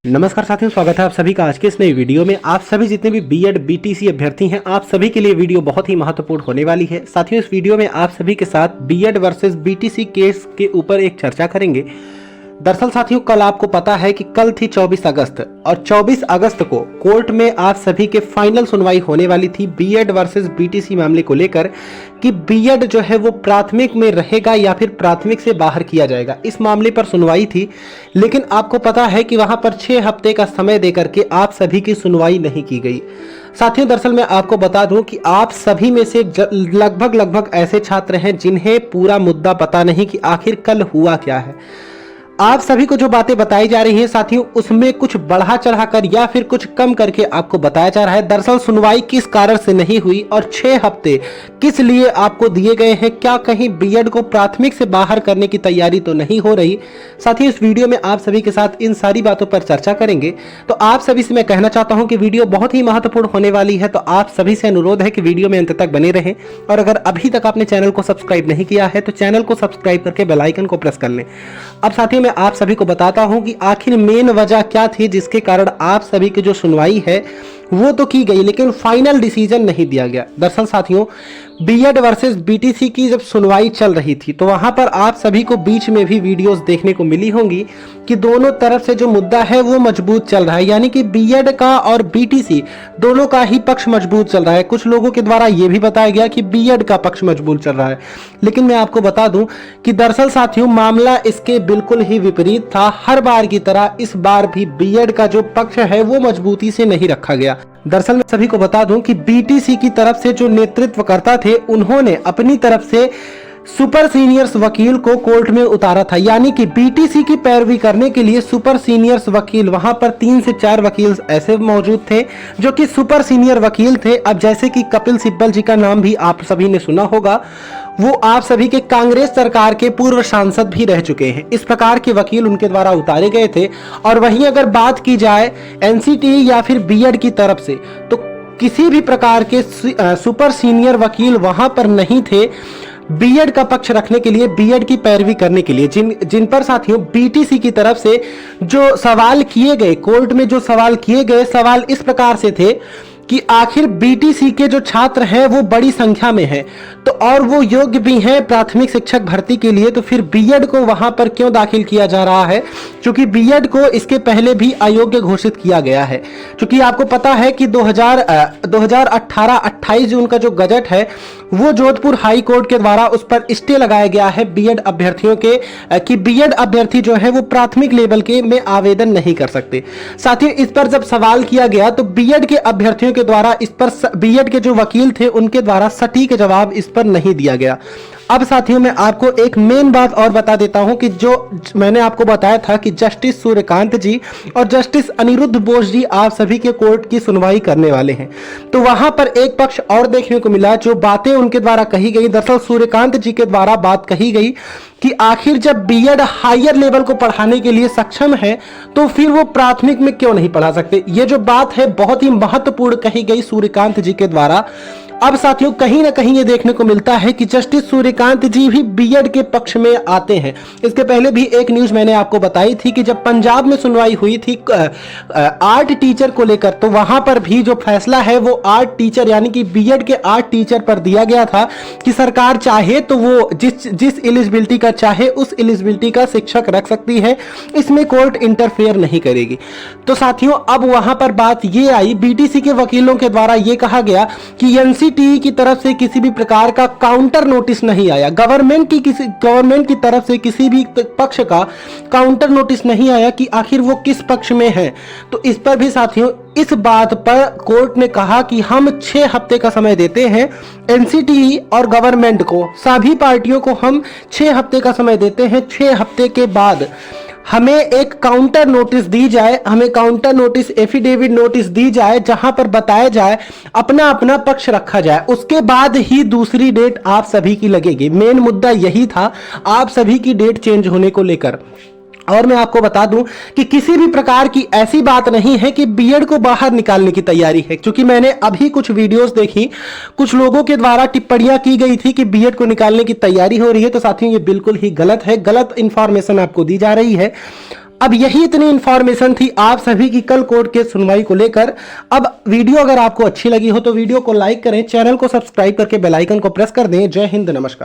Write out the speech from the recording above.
नमस्कार साथियों, स्वागत है आप सभी का आज के इस नई वीडियो में। आप सभी जितने भी बीएड बीटीसी अभ्यर्थी हैं, आप सभी के लिए वीडियो बहुत ही महत्वपूर्ण होने वाली है। साथियों, इस वीडियो में आप सभी के साथ बीएड वर्सेस बीटीसी केस के ऊपर एक चर्चा करेंगे। दरअसल साथियों, कल आपको पता है कि कल थी 24 अगस्त और 24 अगस्त को कोर्ट में आप सभी के फाइनल सुनवाई होने वाली थी बीएड वर्सेस बीटीसी मामले को लेकर कि बीएड जो है वो प्राथमिक में रहेगा या फिर प्राथमिक से बाहर किया जाएगा। इस मामले पर सुनवाई थी, लेकिन आपको पता है कि वहां पर 6 हफ्ते का समय देकर के आप सभी की सुनवाई नहीं की गई। साथियों, दरअसल मैं आपको बता दूं कि आप सभी में से लगभग ऐसे छात्र हैं जिन्हें पूरा मुद्दा पता नहीं कि आखिर कल हुआ क्या है। आप सभी को जो बातें बताई जा रही हैं साथियों, उसमें कुछ बढ़ा चढ़ाकर या फिर कुछ कम करके आपको बताया जा रहा है। दरअसल सुनवाई किस कारण से नहीं हुई और 6 हफ्ते किस लिए आपको दिए गए हैं, क्या कहीं बीएड को प्राथमिक से बाहर करने की तैयारी तो नहीं हो रही। साथियों, इस वीडियो में आप सभी के साथ इन सारी बातों पर चर्चा करेंगे। तो आप सभी से मैं कहना चाहता हूं कि वीडियो बहुत ही महत्वपूर्ण होने वाली है, तो आप सभी से अनुरोध है कि वीडियो में अंत तक बने रहें। और अगर अभी तक आपने चैनल को सब्सक्राइब नहीं किया है तो चैनल को सब्सक्राइब करके बेल आइकन को प्रेस कर लें। अब साथियों, मैं आप सभी को बताता हूं कि आखिर मेन वजह क्या थी जिसके कारण आप सभी की जो सुनवाई है वो तो की गई, लेकिन फाइनल डिसीजन नहीं दिया गया। दरअसल साथियों, बीएड वर्सेस बीटीसी की जब सुनवाई चल रही थी तो वहां पर आप सभी को बीच में भी वीडियोस देखने को मिली होंगी कि दोनों तरफ से जो मुद्दा है वो मजबूत चल रहा है, यानी कि बीएड का और बीटीसी दोनों का ही पक्ष मजबूत चल रहा है। कुछ लोगों के द्वारा यह भी बताया गया कि बीएड का पक्ष मजबूत चल रहा है, लेकिन मैं आपको बता दूं कि दरअसल साथियों मामला इसके बिल्कुल ही विपरीत था। हर बार की तरह इस बार भी बीएड का जो पक्ष है वो मजबूती से नहीं रखा गया। दरअसल मैं सभी को बता दूं कि बीटीसी की तरफ से जो नेतृत्वकर्ता थे उन्होंने अपनी तरफ से सुपर सीनियर्स वकील को कोर्ट में उतारा था, यानी कि बीटीसी की पैरवी करने के लिए सुपर सीनियर्स वकील, वहां पर 3 से 4 वकील ऐसे मौजूद थे जो कि सुपर सीनियर वकील थे। अब जैसे कि कपिल सिब्बल जी का नाम भी आप सभी ने सुना होगा, वो आप सभी के कांग्रेस सरकार के पूर्व सांसद भी रह चुके हैं। इस प्रकार के वकील उनके द्वारा उतारे गए थे। और वहीं अगर बात की जाए एनसीटी या फिर बीएड की तरफ से, तो किसी भी प्रकार के सुपर सीनियर वकील वहां पर नहीं थे बीएड का पक्ष रखने के लिए, बीएड की पैरवी करने के लिए। जिन पर साथियों बीटीसी की तरफ से जो सवाल किए गए, कोर्ट में जो सवाल किए गए, सवाल इस प्रकार से थे कि आखिर बीटीसी के जो छात्र हैं वो बड़ी संख्या में हैं, तो और वो योग्य भी हैं प्राथमिक शिक्षक भर्ती के लिए, तो फिर बीएड को वहां पर क्यों दाखिल किया जा रहा है, क्योंकि बीएड को इसके पहले भी अयोग्य घोषित किया गया है। क्योंकि आपको पता है कि 2018-28 जून का जो गजट है वो जोधपुर हाई कोर्ट के द्वारा उस पर स्टे लगाया गया है बीएड अभ्यर्थियों के, कि बीएड अभ्यर्थी जो है वो प्राथमिक लेवल के में आवेदन नहीं कर सकते। साथियों, इस पर जब सवाल किया गया तो बीएड के अभ्यर्थियों के द्वारा इस पर, बीएड के जो वकील थे उनके द्वारा सटीक जवाब इस पर नहीं दिया गया। अब साथियों, मैं आपको एक मेन बात और बता देता हूं कि जो मैंने आपको बताया था कि जस्टिस सूर्यकांत जी और जस्टिस अनिरुद्ध बोस जी आप सभी के कोर्ट की सुनवाई करने वाले हैं, तो वहां पर एक पक्ष और देखने को मिला। जो बातें उनके द्वारा कही गई, दरअसल सूर्यकांत जी के द्वारा बात कही गई कि आखिर जब बीएड हायर लेवल को पढ़ाने के लिए सक्षम है तो फिर वो प्राथमिक में क्यों नहीं पढ़ा सकते। ये जो बात है बहुत ही महत्वपूर्ण कही गई सूर्यकांत जी के द्वारा। अब साथियों, कहीं ना कहीं ये देखने को मिलता है कि जस्टिस सूर्यकांत जी भी बीएड के पक्ष में आते हैं। इसके पहले भी एक न्यूज मैंने आपको बताई थी कि जब पंजाब में सुनवाई हुई थी आर्ट टीचर को लेकर, तो वहां पर भी जो फैसला है वो आर्ट टीचर यानी कि बीएड के आर्ट टीचर पर दिया गया था कि सरकार चाहे तो वो जिस एलिजिबिलिटी का चाहे उस एलिजिबिलिटी का शिक्षक रख सकती है, इसमें कोर्ट इंटरफेयर नहीं करेगी। तो साथियों, अब वहां पर बात ये आई, बीटीसी के वकीलों के द्वारा ये कहा गया कि एनसीटी की तरफ से किसी भी प्रकार का काउंटर नोटिस नहीं आया, गवर्नमेंट की तरफ से किसी भी पक्ष का काउंटर नोटिस नहीं आया कि आखिर वो किस पक्ष में है। तो इस पर भी साथियों, इस बात पर कोर्ट ने कहा कि हम 6 हफ्ते का समय देते हैं एनसीटी और गवर्नमेंट को, सभी पार्टियों को हम 6 हफ्ते का समय देते हैं। 6 हफ्ते के बाद हमें एक काउंटर नोटिस दी जाए, हमें काउंटर नोटिस, एफिडेविट नोटिस दी जाए, जहां पर बताया जाए, अपना अपना पक्ष रखा जाए, उसके बाद ही दूसरी डेट आप सभी की लगेगी। मेन मुद्दा यही था आप सभी की डेट चेंज होने को लेकर। और मैं आपको बता दूं कि किसी भी प्रकार की ऐसी बात नहीं है कि बीएड को बाहर निकालने की तैयारी है, क्योंकि मैंने अभी कुछ वीडियोस देखी, कुछ लोगों के द्वारा टिप्पणियां की गई थी कि बीएड को निकालने की तैयारी हो रही है। तो साथियों, ये बिल्कुल ही गलत है, गलत इंफॉर्मेशन आपको दी जा रही है। अब यही इतनी इंफॉर्मेशन थी आप सभी की कल कोर्ट के सुनवाई को लेकर। अब वीडियो अगर आपको अच्छी लगी हो तो वीडियो को लाइक करें, चैनल को सब्सक्राइब करके बेल आइकन को प्रेस कर दें। जय हिंद, नमस्कार।